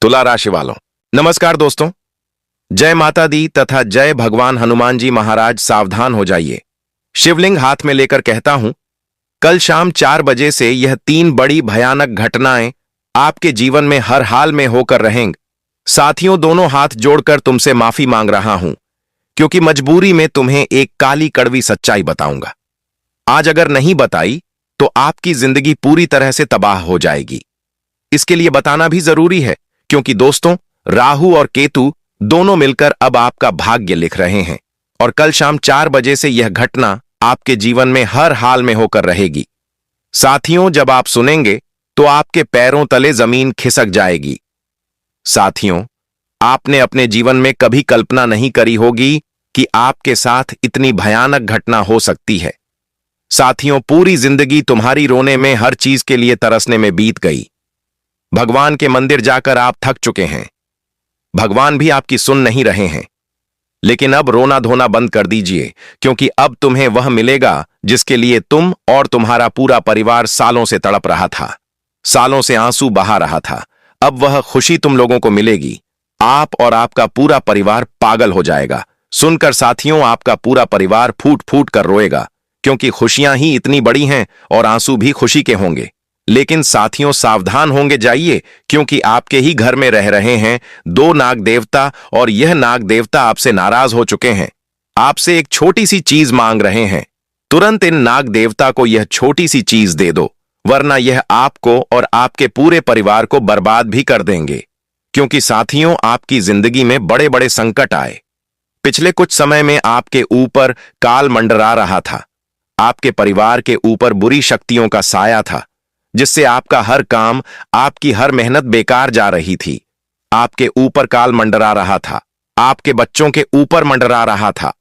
तुला राशि वालों, नमस्कार दोस्तों। जय माता दी तथा जय भगवान हनुमान जी महाराज। सावधान हो जाइए। शिवलिंग हाथ में लेकर कहता हूं, कल शाम 4 बजे से यह 3 बड़ी भयानक घटनाएं आपके जीवन में हर हाल में होकर रहेंगी। साथियों, दोनों हाथ जोड़कर तुमसे माफी मांग रहा हूं, क्योंकि मजबूरी में तुम्हें एक काली कड़वी सच्चाई बताऊंगा। आज अगर नहीं बताई तो आपकी जिंदगी पूरी तरह से तबाह हो जाएगी। इसके लिए बताना भी जरूरी है, क्योंकि दोस्तों, राहु और केतु दोनों मिलकर अब आपका भाग्य लिख रहे हैं और कल शाम 4 बजे से यह घटना आपके जीवन में हर हाल में होकर रहेगी। साथियों, जब आप सुनेंगे तो आपके पैरों तले जमीन खिसक जाएगी। साथियों, आपने अपने जीवन में कभी कल्पना नहीं करी होगी कि आपके साथ इतनी भयानक घटना हो सकती है। साथियों, पूरी जिंदगी तुम्हारी रोने में, हर चीज के लिए तरसने में बीत गई। भगवान के मंदिर जाकर आप थक चुके हैं। भगवान भी आपकी सुन नहीं रहे हैं। लेकिन अब रोना धोना बंद कर दीजिए, क्योंकि अब तुम्हें वह मिलेगा जिसके लिए तुम और तुम्हारा पूरा परिवार सालों से तड़प रहा था, सालों से आंसू बहा रहा था। अब वह खुशी तुम लोगों को मिलेगी। आप और आपका पूरा परिवार पागल हो जाएगा। सुनकर साथियों, आपका पूरा परिवार फूट फूट कर रोएगा, क्योंकि खुशियां ही इतनी बड़ी हैं और आंसू भी खुशी के होंगे। लेकिन साथियों, सावधान होंगे जाइए, क्योंकि आपके ही घर में रह रहे हैं 2 नाग देवता और यह नाग देवता आपसे नाराज हो चुके हैं। आपसे एक छोटी सी चीज मांग रहे हैं। तुरंत इन नाग देवता को यह छोटी सी चीज दे दो, वरना यह आपको और आपके पूरे परिवार को बर्बाद भी कर देंगे। क्योंकि साथियों, आपकी जिंदगी में बड़े बड़े संकट आए। पिछले कुछ समय में आपके ऊपर काल मंडरा रहा था। आपके परिवार के ऊपर बुरी शक्तियों का साया था, जिससे आपका हर काम, आपकी हर मेहनत बेकार जा रही थी। आपके ऊपर काल मंडरा रहा था, आपके बच्चों के ऊपर मंडरा रहा था।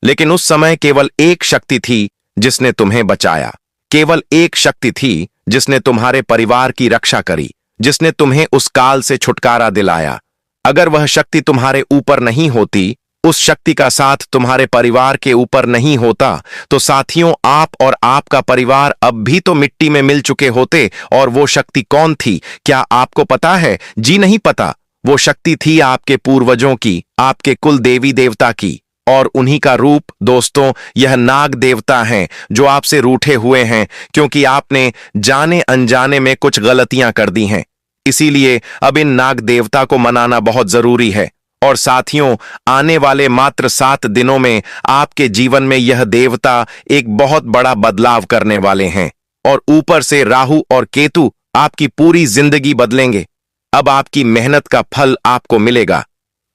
लेकिन उस समय केवल एक शक्ति थी जिसने तुम्हें बचाया। केवल एक शक्ति थी जिसने तुम्हारे परिवार की रक्षा करी, जिसने तुम्हें उस काल से छुटकारा दिलाया। अगर वह शक्ति तुम्हारे ऊपर नहीं होती, उस शक्ति का साथ तुम्हारे परिवार के ऊपर नहीं होता, तो साथियों, आप और आपका परिवार अब भी तो मिट्टी में मिल चुके होते। और वो शक्ति कौन थी, क्या आपको पता है? जी नहीं पता। वो शक्ति थी आपके पूर्वजों की, आपके कुल देवी देवता की। और उन्हीं का रूप दोस्तों, यह नाग देवता हैं, जो आपसे रूठे हुए हैं, क्योंकि आपने जाने अनजाने में कुछ गलतियां कर दी हैं। इसीलिए अब इन नाग देवता को मनाना बहुत जरूरी है। और साथियों, आने वाले मात्र 7 दिनों में आपके जीवन में यह देवता एक बहुत बड़ा बदलाव करने वाले हैं। और ऊपर से राहु और केतु आपकी पूरी जिंदगी बदलेंगे। अब आपकी मेहनत का फल आपको मिलेगा।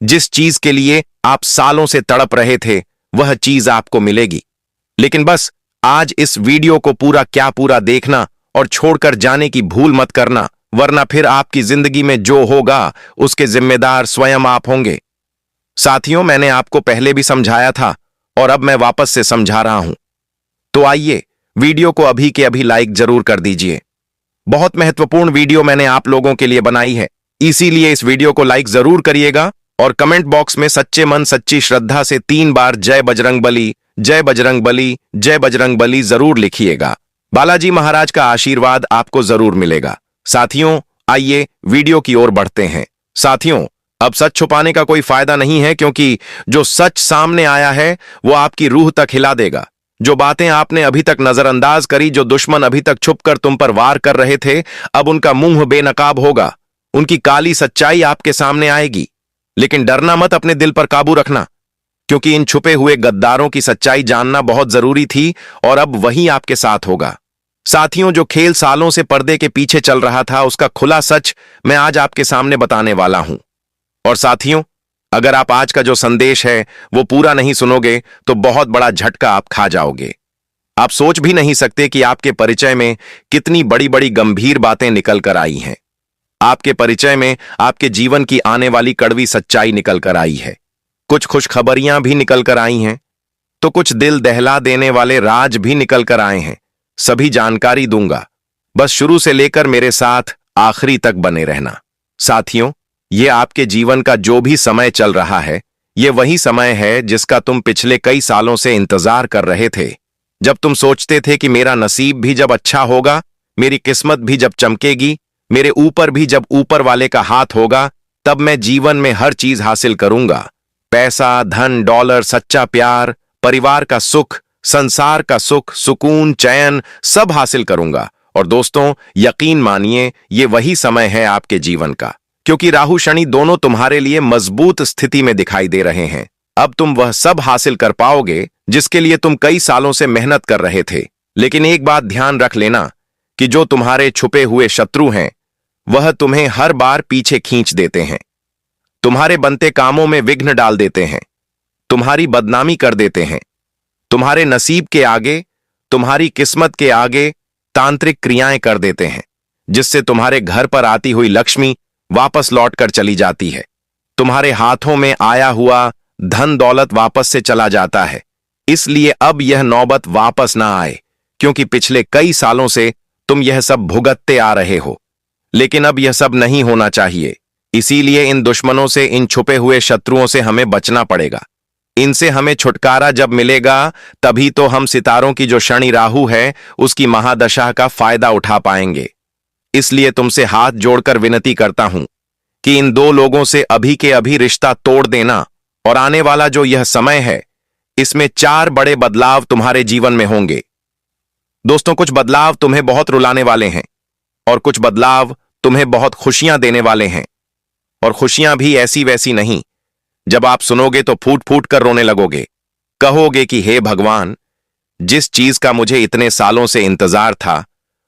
जिस चीज के लिए आप सालों से तड़प रहे थे, वह चीज आपको मिलेगी। लेकिन बस आज इस वीडियो को पूरा क्या पूरा देखना और छोड़कर जाने की भूल मत करना, वरना फिर आपकी जिंदगी में जो होगा उसके जिम्मेदार स्वयं आप होंगे। साथियों, मैंने आपको पहले भी समझाया था और अब मैं वापस से समझा रहा हूं। तो आइए, वीडियो को अभी के अभी लाइक जरूर कर दीजिए। बहुत महत्वपूर्ण वीडियो मैंने आप लोगों के लिए बनाई है, इसीलिए इस वीडियो को लाइक जरूर करिएगा और कमेंट बॉक्स में सच्चे मन सच्ची श्रद्धा से 3 बार जय बजरंग बली, जय बजरंग बली, जय बजरंग बली जरूर लिखिएगा। बालाजी महाराज का आशीर्वाद आपको जरूर मिलेगा। साथियों, आइए वीडियो की ओर बढ़ते हैं। साथियों, अब सच छुपाने का कोई फायदा नहीं है, क्योंकि जो सच सामने आया है वो आपकी रूह तक हिला देगा। जो बातें आपने अभी तक नजरअंदाज करी, जो दुश्मन अभी तक छुपकर तुम पर वार कर रहे थे, अब उनका मुंह बेनकाब होगा। उनकी काली सच्चाई आपके सामने आएगी। लेकिन डरना मत, अपने दिल पर काबू रखना, क्योंकि इन छुपे हुए गद्दारों की सच्चाई जानना बहुत जरूरी थी और अब वही आपके साथ होगा। साथियों, जो खेल सालों से पर्दे के पीछे चल रहा था, उसका खुला सच मैं आज आपके सामने बताने वाला हूं। और साथियों, अगर आप आज का जो संदेश है वो पूरा नहीं सुनोगे तो बहुत बड़ा झटका आप खा जाओगे। आप सोच भी नहीं सकते कि आपके परिचय में कितनी बड़ी बड़ी गंभीर बातें निकल कर आई हैं। आपके परिचय में आपके जीवन की आने वाली कड़वी सच्चाई निकल कर आई है। कुछ खुशखबरियां भी निकल कर आई हैं, तो कुछ दिल दहला देने वाले राज भी निकल कर आए हैं। सभी जानकारी दूंगा, बस शुरू से लेकर मेरे साथ आखिरी तक बने रहना। साथियों, ये आपके जीवन का जो भी समय चल रहा है, ये वही समय है जिसका तुम पिछले कई सालों से इंतजार कर रहे थे। जब तुम सोचते थे कि मेरा नसीब भी जब अच्छा होगा, मेरी किस्मत भी जब चमकेगी, मेरे ऊपर भी जब ऊपर वाले का हाथ होगा, तब मैं जीवन में हर चीज हासिल करूंगा। पैसा, धन, डॉलर, सच्चा प्यार, परिवार का सुख, संसार का सुख, सुकून, चैन सब हासिल करूंगा। और दोस्तों, यकीन मानिए, ये वही समय है आपके जीवन का, क्योंकि राहु शनि दोनों तुम्हारे लिए मजबूत स्थिति में दिखाई दे रहे हैं। अब तुम वह सब हासिल कर पाओगे जिसके लिए तुम कई सालों से मेहनत कर रहे थे। लेकिन एक बात ध्यान रख लेना कि जो तुम्हारे छुपे हुए शत्रु हैं, वह तुम्हें हर बार पीछे खींच देते हैं, तुम्हारे बनते कामों में विघ्न डाल देते हैं, तुम्हारी बदनामी कर देते हैं, तुम्हारे नसीब के आगे, तुम्हारी किस्मत के आगे तांत्रिक क्रियाएं कर देते हैं, जिससे तुम्हारे घर पर आती हुई लक्ष्मी वापस लौट कर चली जाती है। तुम्हारे हाथों में आया हुआ धन दौलत वापस से चला जाता है। इसलिए अब यह नौबत वापस ना आए, क्योंकि पिछले कई सालों से तुम यह सब भुगतते आ रहे हो। लेकिन अब यह सब नहीं होना चाहिए। इसीलिए इन दुश्मनों से, इन छुपे हुए शत्रुओं से हमें बचना पड़ेगा। इनसे हमें छुटकारा जब मिलेगा, तभी तो हम सितारों की जो शनि राहु है उसकी महादशा का फायदा उठा पाएंगे। इसलिए तुमसे हाथ जोड़कर विनती करता हूं कि इन दो लोगों से अभी के अभी रिश्ता तोड़ देना। और आने वाला जो यह समय है, इसमें 4 बड़े बदलाव तुम्हारे जीवन में होंगे। दोस्तों, कुछ बदलाव तुम्हें बहुत रुलाने वाले हैं और कुछ बदलाव तुम्हें बहुत खुशियां देने वाले हैं। और खुशियां भी ऐसी वैसी नहीं। जब आप सुनोगे तो फूट फूट कर रोने लगोगे, कहोगे कि हे भगवान, जिस चीज का मुझे इतने सालों से इंतजार था,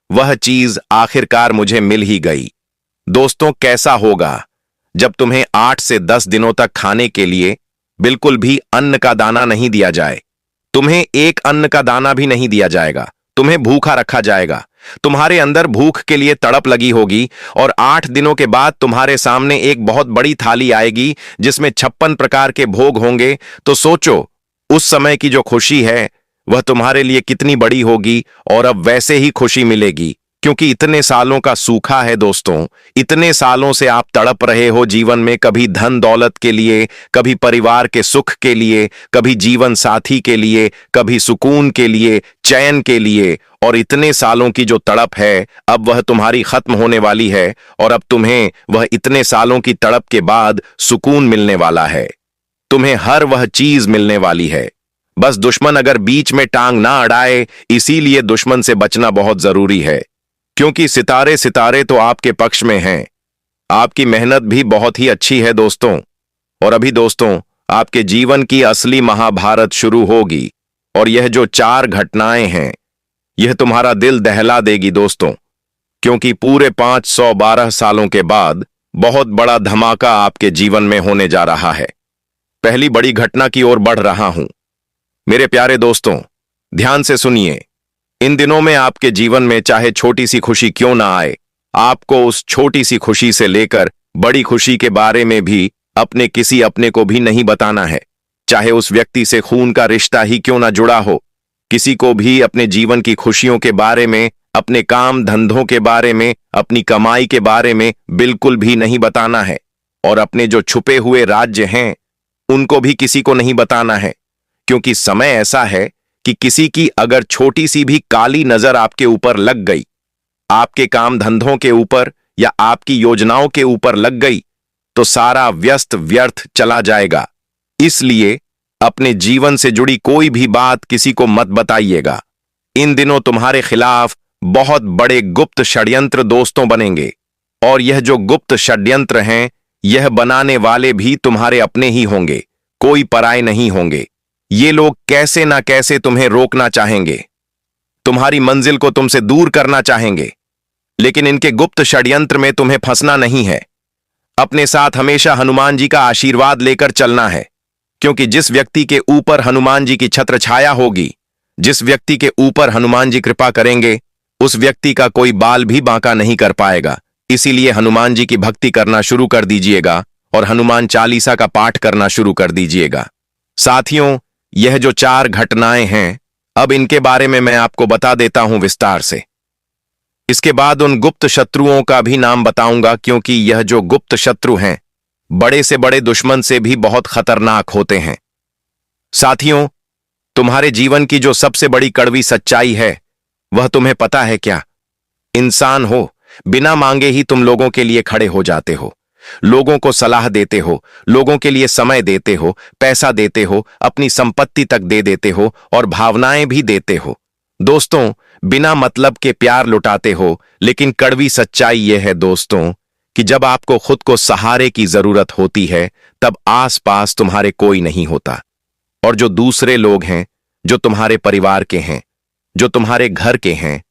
वह चीज आखिरकार मुझे मिल ही गई। दोस्तों, कैसा होगा जब तुम्हें 8 से 10 दिनों तक खाने के लिए बिल्कुल भी अन्न का दाना नहीं दिया जाए। तुम्हें एक अन्न का दाना भी नहीं दिया जाएगा, तुम्हें भूखा रखा जाएगा। तुम्हारे अंदर भूख के लिए तड़प लगी होगी और 8 दिनों के बाद तुम्हारे सामने एक बहुत बड़ी थाली आएगी जिसमें 56 प्रकार के भोग होंगे। तो सोचो, उस समय की जो खुशी है वह तुम्हारे लिए कितनी बड़ी होगी। और अब वैसे ही खुशी मिलेगी, क्योंकि इतने सालों का सूखा है दोस्तों। इतने सालों से आप तड़प रहे हो जीवन में, कभी धन दौलत के लिए, कभी परिवार के सुख के लिए, कभी जीवन साथी के लिए, कभी सुकून के लिए, चैन के लिए। और इतने सालों की जो तड़प है, अब वह तुम्हारी खत्म होने वाली है। और अब तुम्हें वह इतने सालों की तड़प के बाद सुकून मिलने वाला है। तुम्हें हर वह चीज मिलने वाली है। बस दुश्मन अगर बीच में टांग ना अड़ाए, इसीलिए दुश्मन से बचना बहुत जरूरी है, क्योंकि सितारे तो आपके पक्ष में हैं। आपकी मेहनत भी बहुत ही अच्छी है दोस्तों। और अभी दोस्तों, आपके जीवन की असली महाभारत शुरू होगी। और यह जो 4 घटनाएं हैं, यह तुम्हारा दिल दहला देगी दोस्तों, क्योंकि पूरे 512 सालों के बाद बहुत बड़ा धमाका आपके जीवन में होने जा रहा है। पहली बड़ी घटना की ओर बढ़ रहा हूं। मेरे प्यारे दोस्तों, ध्यान से सुनिए। इन दिनों में आपके जीवन में चाहे छोटी सी खुशी क्यों ना आए, आपको उस छोटी सी खुशी से लेकर बड़ी खुशी के बारे में भी अपने किसी अपने को भी नहीं बताना है। चाहे उस व्यक्ति से खून का रिश्ता ही क्यों ना जुड़ा हो, किसी को भी अपने जीवन की खुशियों के बारे में, अपने काम धंधों के बारे में, अपनी कमाई के बारे में बिल्कुल भी नहीं बताना है। और अपने जो छुपे हुए राज्य हैं, उनको भी किसी को नहीं बताना है, क्योंकि समय ऐसा है कि किसी की अगर छोटी सी भी काली नजर आपके ऊपर लग गई, आपके काम धंधों के ऊपर या आपकी योजनाओं के ऊपर लग गई, तो सारा व्यस्त व्यर्थ चला जाएगा। इसलिए अपने जीवन से जुड़ी कोई भी बात किसी को मत बताइएगा। इन दिनों तुम्हारे खिलाफ बहुत बड़े गुप्त षड्यंत्र दोस्तों बनेंगे। और यह जो गुप्त षड्यंत्र हैं, यह बनाने वाले भी तुम्हारे अपने ही होंगे, कोई पराये नहीं होंगे। ये लोग कैसे ना कैसे तुम्हें रोकना चाहेंगे, तुम्हारी मंजिल को तुमसे दूर करना चाहेंगे। लेकिन इनके गुप्त षड्यंत्र में तुम्हें फंसना नहीं है। अपने साथ हमेशा हनुमान जी का आशीर्वाद लेकर चलना है, क्योंकि जिस व्यक्ति के ऊपर हनुमान जी की छत्र छाया होगी, जिस व्यक्ति के ऊपर हनुमान जी कृपा करेंगे, उस व्यक्ति का कोई बाल भी बांका नहीं कर पाएगा। इसीलिए हनुमान जी की भक्ति करना शुरू कर दीजिएगा और हनुमान चालीसा का पाठ करना शुरू कर दीजिएगा। साथियों, यह जो 4 घटनाएं हैं, अब इनके बारे में मैं आपको बता देता हूं विस्तार से। इसके बाद उन गुप्त शत्रुओं का भी नाम बताऊंगा, क्योंकि यह जो गुप्त शत्रु हैं, बड़े से बड़े दुश्मन से भी बहुत खतरनाक होते हैं। साथियों, तुम्हारे जीवन की जो सबसे बड़ी कड़वी सच्चाई है, वह तुम्हें पता है क्या? इंसान हो, बिना मांगे ही तुम लोगों के लिए खड़े हो जाते हो। लोगों को सलाह देते हो, लोगों के लिए समय देते हो, पैसा देते हो, अपनी संपत्ति तक दे देते हो और भावनाएं भी देते हो। दोस्तों, बिना मतलब के प्यार लुटाते हो, लेकिन कड़वी सच्चाई यह है दोस्तों कि जब आपको खुद को सहारे की जरूरत होती है, तब आसपास तुम्हारे कोई नहीं होता। और जो दूसरे लोग हैं, जो तुम्हारे परिवार के हैं, जो तुम्हारे घर के हैं,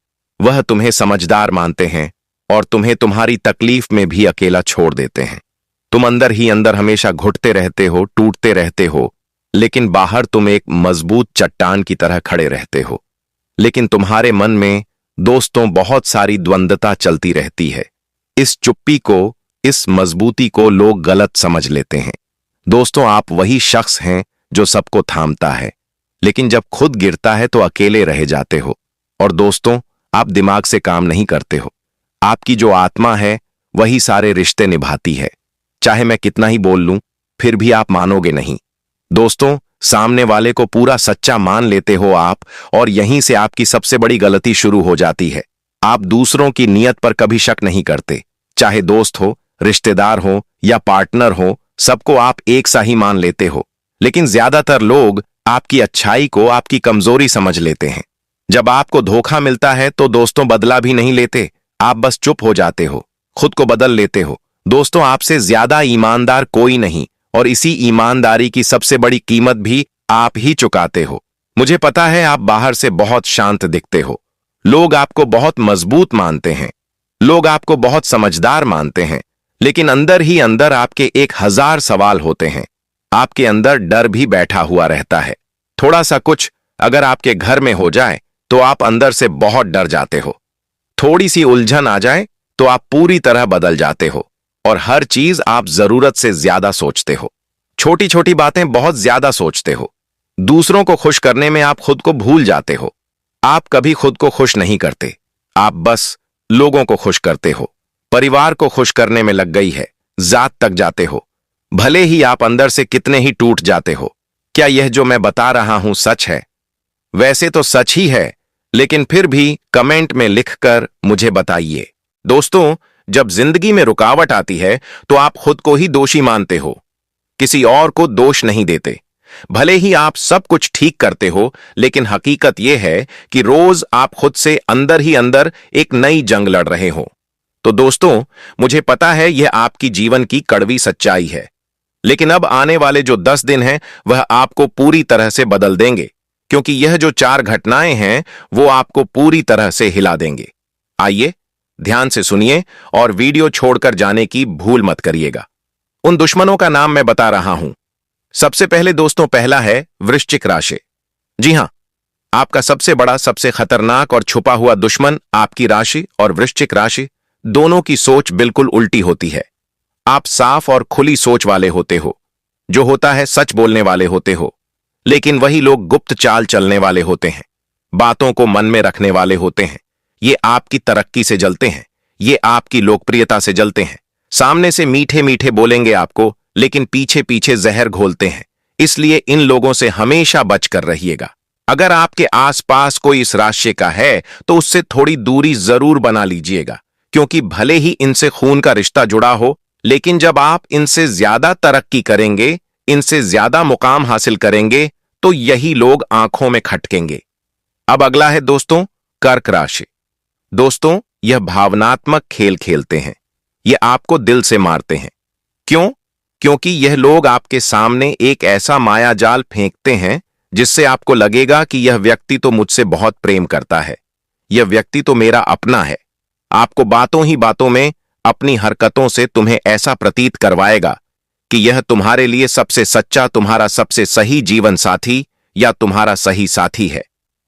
वह तुम्हें समझदार मानते हैं और तुम्हें तुम्हारी तकलीफ में भी अकेला छोड़ देते हैं। तुम अंदर ही अंदर हमेशा घुटते रहते हो, टूटते रहते हो, लेकिन बाहर तुम एक मजबूत चट्टान की तरह खड़े रहते हो। लेकिन तुम्हारे मन में दोस्तों बहुत सारी द्वंद्वता चलती रहती है। इस चुप्पी को, इस मजबूती को लोग गलत समझ लेते हैं। दोस्तों, आप वही शख्स हैं जो सबको थामता है, लेकिन जब खुद गिरता है तो अकेले रह जाते हो। और दोस्तों, आप दिमाग से काम नहीं करते हो। आपकी जो आत्मा है वही सारे रिश्ते निभाती है। चाहे मैं कितना ही बोल लूं, फिर भी आप मानोगे नहीं। दोस्तों, सामने वाले को पूरा सच्चा मान लेते हो आप, और यहीं से आपकी सबसे बड़ी गलती शुरू हो जाती है। आप दूसरों की नीयत पर कभी शक नहीं करते। चाहे दोस्त हो, रिश्तेदार हो या पार्टनर हो, सबको आप एक सा ही मान लेते हो। लेकिन ज्यादातर लोग आपकी अच्छाई को आपकी कमजोरी समझ लेते हैं। जब आपको धोखा मिलता है तो दोस्तों बदला भी नहीं लेते, आप बस चुप हो जाते हो, खुद को बदल लेते हो। दोस्तों, आपसे ज्यादा ईमानदार कोई नहीं, और इसी ईमानदारी की सबसे बड़ी कीमत भी आप ही चुकाते हो। मुझे पता है आप बाहर से बहुत शांत दिखते हो, लोग आपको बहुत मजबूत मानते हैं, लोग आपको बहुत समझदार मानते हैं, लेकिन अंदर ही अंदर आपके 1000 सवाल होते हैं। आपके अंदर डर भी बैठा हुआ रहता है। थोड़ा सा कुछ अगर आपके घर में हो जाए तो आप अंदर से बहुत डर जाते हो। थोड़ी सी उलझन आ जाए तो आप पूरी तरह बदल जाते हो, और हर चीज आप जरूरत से ज्यादा सोचते हो। छोटी छोटी बातें बहुत ज्यादा सोचते हो। दूसरों को खुश करने में आप खुद को भूल जाते हो। आप कभी खुद को खुश नहीं करते, आप बस लोगों को खुश करते हो। परिवार को खुश करने में लग गई है, जात तक जाते हो, भले ही आप अंदर से कितने ही टूट जाते हो। क्या यह जो मैं बता रहा हूं सच है? वैसे तो सच ही है, लेकिन फिर भी कमेंट में लिखकर मुझे बताइए। दोस्तों, जब जिंदगी में रुकावट आती है तो आप खुद को ही दोषी मानते हो, किसी और को दोष नहीं देते। भले ही आप सब कुछ ठीक करते हो, लेकिन हकीकत यह है कि रोज आप खुद से अंदर ही अंदर एक नई जंग लड़ रहे हो। तो दोस्तों, मुझे पता है यह आपकी जीवन की कड़वी सच्चाई है, लेकिन अब आने वाले जो 10 दिन हैं वह आपको पूरी तरह से बदल देंगे, क्योंकि यह जो 4 घटनाएं हैं वो आपको पूरी तरह से हिला देंगे। आइए ध्यान से सुनिए और वीडियो छोड़कर जाने की भूल मत करिएगा। उन दुश्मनों का नाम मैं बता रहा हूं। सबसे पहले दोस्तों, पहला है वृश्चिक राशि। जी हां, आपका सबसे बड़ा, सबसे खतरनाक और छुपा हुआ दुश्मन आपकी राशि और वृश्चिक राशि दोनों की सोच बिल्कुल उल्टी होती है। आप साफ और खुली सोच वाले होते हो, जो होता है सच बोलने वाले होते हो, लेकिन वही लोग गुप्त चाल चलने वाले होते हैं, बातों को मन में रखने वाले होते हैं। ये आपकी तरक्की से जलते हैं, ये आपकी लोकप्रियता से जलते हैं। सामने से मीठे मीठे बोलेंगे आपको, लेकिन पीछे पीछे जहर घोलते हैं। इसलिए इन लोगों से हमेशा बचकर रहिएगा। अगर आपके आसपास कोई इस राशि का है तो उससे थोड़ी दूरी जरूर बना लीजिएगा, क्योंकि भले ही इनसे खून का रिश्ता जुड़ा हो, लेकिन जब आप इनसे ज्यादा तरक्की करेंगे, इनसे ज्यादा मुकाम हासिल करेंगे, तो यही लोग आंखों में खटकेंगे। अब अगला है दोस्तों कर्क राशि। दोस्तों, यह भावनात्मक खेल खेलते हैं, यह आपको दिल से मारते हैं। क्यों? क्योंकि यह लोग आपके सामने एक ऐसा मायाजाल फेंकते हैं जिससे आपको लगेगा कि यह व्यक्ति तो मुझसे बहुत प्रेम करता है, यह व्यक्ति तो मेरा अपना है। आपको बातों ही बातों में, अपनी हरकतों से तुम्हें ऐसा प्रतीत करवाएगा कि यह तुम्हारे लिए सबसे सच्चा, तुम्हारा सबसे सही जीवन साथी या तुम्हारा सही साथी है।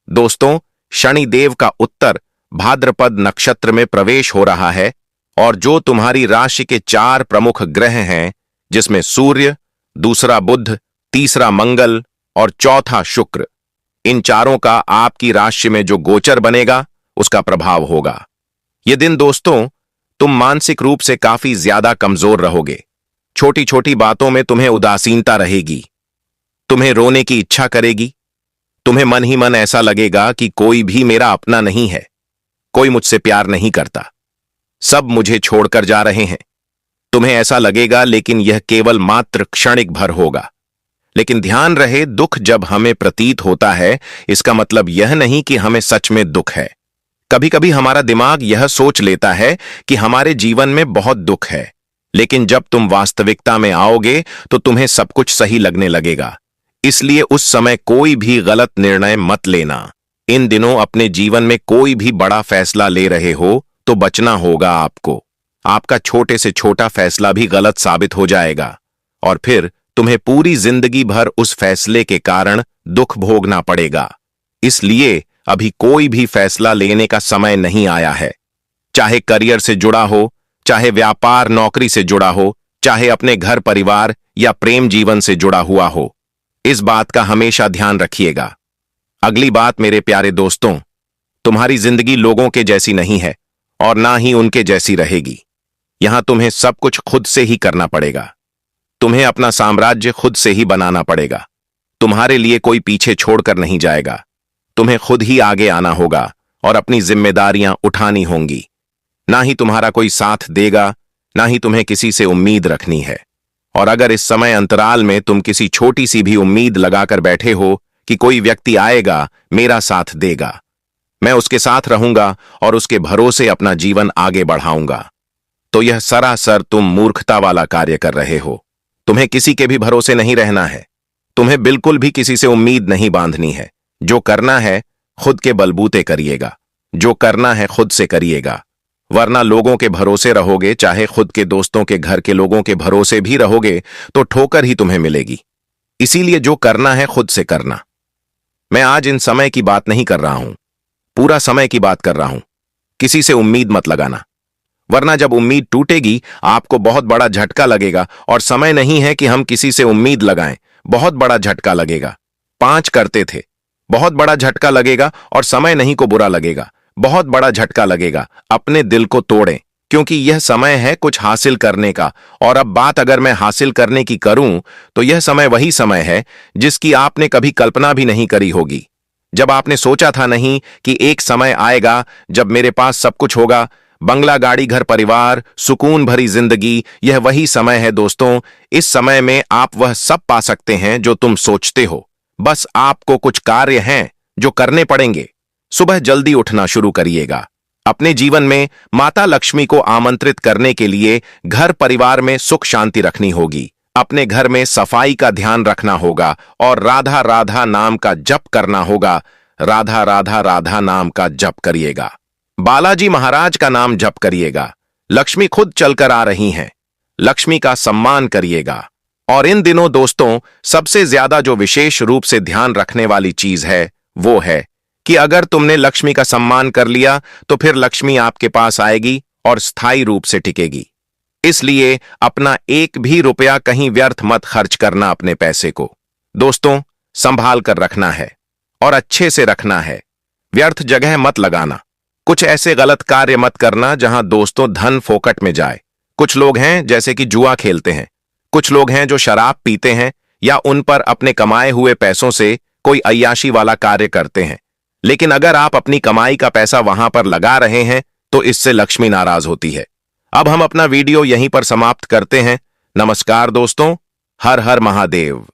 दोस्तों, शनिदेव का उत्तर भाद्रपद नक्षत्र में प्रवेश हो रहा है, और जो तुम्हारी राशि के 4 प्रमुख ग्रह हैं, जिसमें सूर्य, दूसरा बुध, तीसरा मंगल और चौथा शुक्र, इन चारों का आपकी राशि में जो गोचर बनेगा उसका प्रभाव होगा। ये दिन दोस्तों, तुम मानसिक रूप से काफी ज्यादा कमजोर रहोगे। छोटी छोटी बातों में तुम्हें उदासीनता रहेगी, तुम्हें रोने की इच्छा करेगी, तुम्हें मन ही मन ऐसा लगेगा कि कोई भी मेरा अपना नहीं है, कोई मुझसे प्यार नहीं करता, सब मुझे छोड़कर जा रहे हैं। तुम्हें ऐसा लगेगा, लेकिन यह केवल मात्र क्षणिक भर होगा। लेकिन ध्यान रहे, दुख जब हमें प्रतीत होता है, इसका मतलब यह नहीं कि हमें सच में दुख है। कभी कभी हमारा दिमाग यह सोच लेता है कि हमारे जीवन में बहुत दुख है, लेकिन जब तुम वास्तविकता में आओगे तो तुम्हें सब कुछ सही लगने लगेगा। इसलिए उस समय कोई भी गलत निर्णय मत लेना। इन दिनों अपने जीवन में कोई भी बड़ा फैसला ले रहे हो तो बचना होगा आपको। आपका छोटे से छोटा फैसला भी गलत साबित हो जाएगा और फिर तुम्हें पूरी जिंदगी भर उस फैसले के कारण दुख भोगना पड़ेगा। इसलिए अभी कोई भी फैसला लेने का समय नहीं आया है। चाहे करियर से जुड़ा हो, चाहे व्यापार नौकरी से जुड़ा हो, चाहे अपने घर परिवार या प्रेम जीवन से जुड़ा हुआ हो, इस बात का हमेशा ध्यान रखिएगा। अगली बात मेरे प्यारे दोस्तों, तुम्हारी जिंदगी लोगों के जैसी नहीं है और ना ही उनके जैसी रहेगी। यहां तुम्हें सब कुछ खुद से ही करना पड़ेगा। तुम्हें अपना साम्राज्य खुद से ही बनाना पड़ेगा। तुम्हारे लिए कोई पीछे छोड़कर नहीं जाएगा। तुम्हें खुद ही आगे आना होगा और अपनी जिम्मेदारियां उठानी होंगी। ना ही तुम्हारा कोई साथ देगा, ना ही तुम्हें किसी से उम्मीद रखनी है। और अगर इस समय अंतराल में तुम किसी छोटी सी भी उम्मीद लगाकर बैठे हो कि कोई व्यक्ति आएगा, मेरा साथ देगा, मैं उसके साथ रहूंगा और उसके भरोसे अपना जीवन आगे बढ़ाऊंगा, तो यह सरासर तुम मूर्खता वाला कार्य कर रहे हो। तुम्हें किसी के भी भरोसे नहीं रहना है। तुम्हें बिल्कुल भी किसी से उम्मीद नहीं बांधनी है। जो करना है खुद के बलबूते करिएगा। जो करना है खुद से करिएगा, वरना लोगों के भरोसे रहोगे, चाहे खुद के दोस्तों के घर के लोगों के भरोसे भी रहोगे, तो ठोकर ही तुम्हें मिलेगी। इसीलिए जो करना है खुद से करना। मैं आज इन समय की बात नहीं कर रहा हूं, पूरा समय की बात कर रहा हूं। किसी से उम्मीद मत लगाना, वरना जब उम्मीद टूटेगी आपको बहुत बड़ा झटका लगेगा। और समय नहीं है कि हम किसी से उम्मीद लगाएं, बहुत बड़ा झटका लगेगा। 5 करते थे, बहुत बड़ा झटका लगेगा। और समय नहीं को बुरा लगेगा, बहुत बड़ा झटका लगेगा। अपने दिल को तोड़ें, क्योंकि यह समय है कुछ हासिल करने का। और अब बात अगर मैं हासिल करने की करूं, तो यह समय वही समय है जिसकी आपने कभी कल्पना भी नहीं करी होगी। जब आपने सोचा था नहीं कि एक समय आएगा जब मेरे पास सब कुछ होगा, बंगला, गाड़ी, घर परिवार, सुकून भरी जिंदगी, यह वही समय है दोस्तों। इस समय में आप वह सब पा सकते हैं जो तुम सोचते हो। बस आपको कुछ कार्य हैं जो करने पड़ेंगे। सुबह जल्दी उठना शुरू करिएगा। अपने जीवन में माता लक्ष्मी को आमंत्रित करने के लिए घर परिवार में सुख शांति रखनी होगी। अपने घर में सफाई का ध्यान रखना होगा और राधा राधा नाम का जप करना होगा। राधा राधा राधा नाम का जप करिएगा। बालाजी महाराज का नाम जप करिएगा। लक्ष्मी खुद चलकर आ रही हैं। लक्ष्मी का सम्मान करिएगा। और इन दिनों दोस्तों, सबसे ज्यादा जो विशेष रूप से ध्यान रखने वाली चीज है वो है कि अगर तुमने लक्ष्मी का सम्मान कर लिया तो फिर लक्ष्मी आपके पास आएगी और स्थायी रूप से टिकेगी। इसलिए अपना एक भी रुपया कहीं व्यर्थ मत खर्च करना। अपने पैसे को दोस्तों संभाल कर रखना है और अच्छे से रखना है। व्यर्थ जगह मत लगाना। कुछ ऐसे गलत कार्य मत करना जहां दोस्तों धन फोकट में जाए। कुछ लोग हैं जैसे कि जुआ खेलते हैं, कुछ लोग हैं जो शराब पीते हैं या उन पर अपने कमाए हुए पैसों से कोई अय्याशी वाला कार्य करते हैं। लेकिन अगर आप अपनी कमाई का पैसा वहां पर लगा रहे हैं तो इससे लक्ष्मी नाराज होती है। अब हम अपना वीडियो यहीं पर समाप्त करते हैं। नमस्कार दोस्तों, हर हर महादेव।